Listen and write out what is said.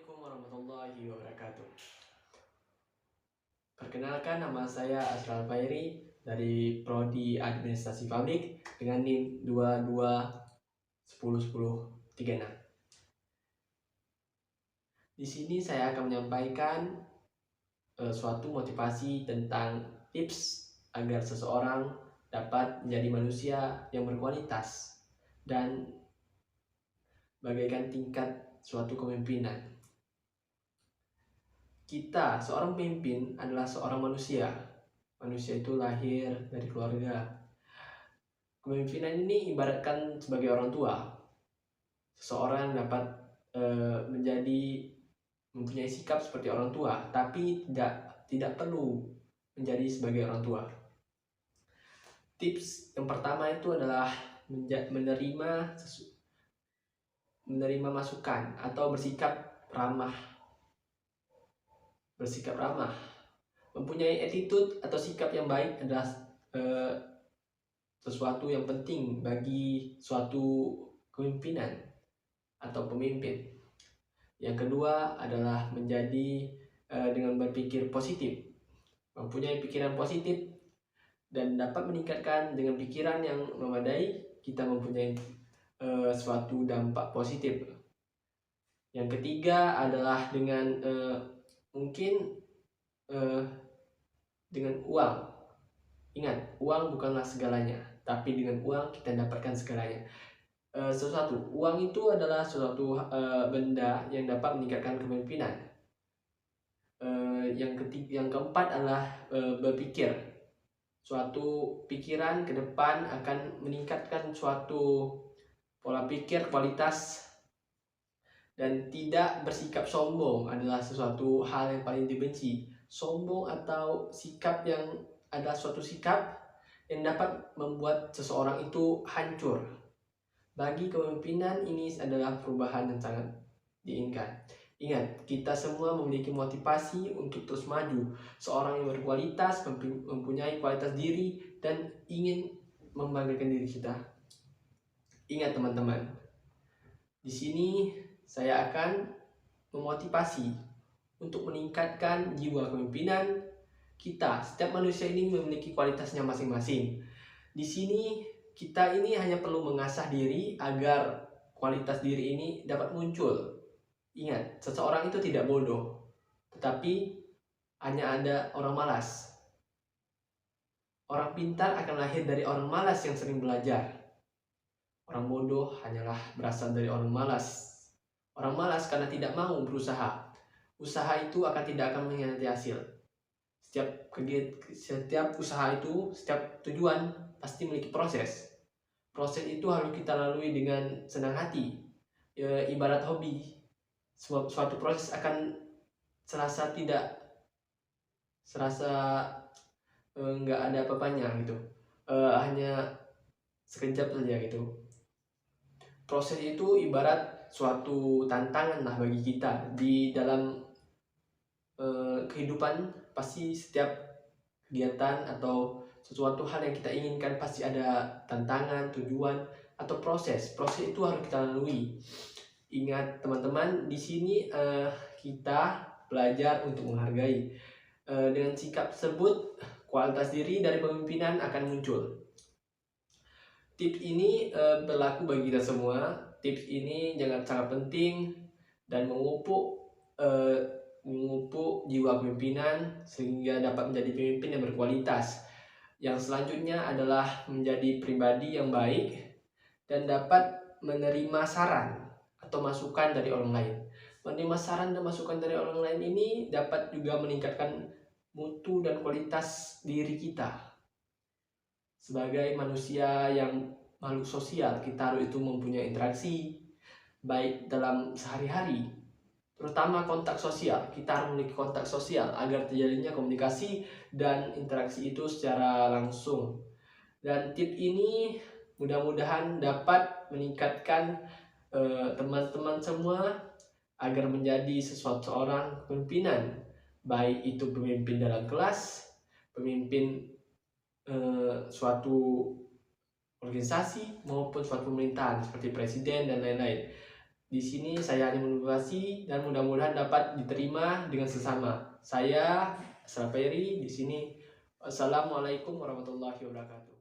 Assalamualaikum warahmatullahi wabarakatuh. Perkenalkan, nama saya Asral Fairi dari Prodi Administrasi Publik dengan NIM 22101036. Di sini saya akan menyampaikan suatu motivasi tentang tips agar seseorang dapat menjadi manusia yang berkualitas dan bagaikan tingkat suatu kepemimpinan. Kita, seorang pemimpin, adalah seorang manusia. Manusia itu lahir dari keluarga. Kepemimpinan ini ibaratkan sebagai orang tua. Seseorang dapat mempunyai sikap seperti orang tua, tapi tidak perlu menjadi sebagai orang tua. Tips yang pertama itu adalah menerima masukan atau bersikap ramah. Mempunyai attitude atau sikap yang baik adalah sesuatu yang penting bagi suatu kepemimpinan atau pemimpin. Yang kedua adalah menjadi dengan berpikir positif, mempunyai pikiran positif dan dapat meningkatkan dengan pikiran yang memadai, kita mempunyai suatu dampak positif. Yang ketiga adalah dengan dengan uang. Ingat, uang bukanlah segalanya, tapi dengan uang kita dapatkan segalanya. Uang itu adalah suatu benda yang dapat meningkatkan kepemimpinan. Yang keempat adalah berpikir. Suatu pikiran ke depan akan meningkatkan suatu pola pikir, kualitas, dan tidak bersikap sombong adalah sesuatu hal yang paling dibenci. Sombong atau sikap yang adalah suatu sikap yang dapat membuat seseorang itu hancur. Bagi kepemimpinan ini adalah perubahan yang sangat diinginkan. Ingat, kita semua memiliki motivasi untuk terus maju. Seorang yang berkualitas, mempunyai kualitas diri, dan ingin membanggakan diri kita. Ingat teman-teman, di sini saya akan memotivasi untuk meningkatkan jiwa kepemimpinan kita. Setiap manusia ini memiliki kualitasnya masing-masing. Di sini kita ini hanya perlu mengasah diri agar kualitas diri ini dapat muncul. Ingat, seseorang itu tidak bodoh, tetapi hanya ada orang malas. Orang pintar akan lahir dari orang malas yang sering belajar. Orang bodoh hanyalah berasal dari orang malas. Orang malas karena tidak mau berusaha. Usaha itu tidak akan mengkhianati hasil. Setiap usaha itu, setiap tujuan pasti memiliki proses. Proses itu harus kita lalui dengan senang hati. Ibarat hobi. Suatu proses akan serasa nggak ada apa-apanya gitu. Hanya sekejap saja gitu. Proses itu ibarat suatu tantangan lah bagi kita di dalam kehidupan. Pasti setiap kegiatan atau sesuatu hal yang kita inginkan pasti ada tantangan, tujuan, atau proses. Proses itu harus kita lalui. Ingat teman-teman, di sini kita belajar untuk menghargai. Dengan sikap tersebut, kualitas diri dari pemimpinan akan muncul. Tips ini berlaku bagi kita semua. Tips ini sangat penting dan memupuk jiwa kepemimpinan sehingga dapat menjadi pemimpin yang berkualitas. Yang selanjutnya adalah menjadi pribadi yang baik dan dapat menerima saran atau masukan dari orang lain. Menerima saran dan masukan dari orang lain ini dapat juga meningkatkan mutu dan kualitas diri kita. Sebagai manusia yang makhluk sosial, kita harus itu mempunyai interaksi baik dalam sehari-hari, terutama kontak sosial. Kita harus memiliki kontak sosial agar terjadinya komunikasi dan interaksi itu secara langsung. Dan tips ini mudah-mudahan dapat meningkatkan teman-teman semua agar menjadi seorang pemimpinan, baik itu pemimpin dalam kelas, pemimpin suatu organisasi maupun suatu pemerintahan seperti presiden dan lain-lain. Di sini saya hanya memotivasi dan mudah-mudahan dapat diterima dengan sesama. Saya Asraf Ferry di sini. Wassalamualaikum warahmatullahi wabarakatuh.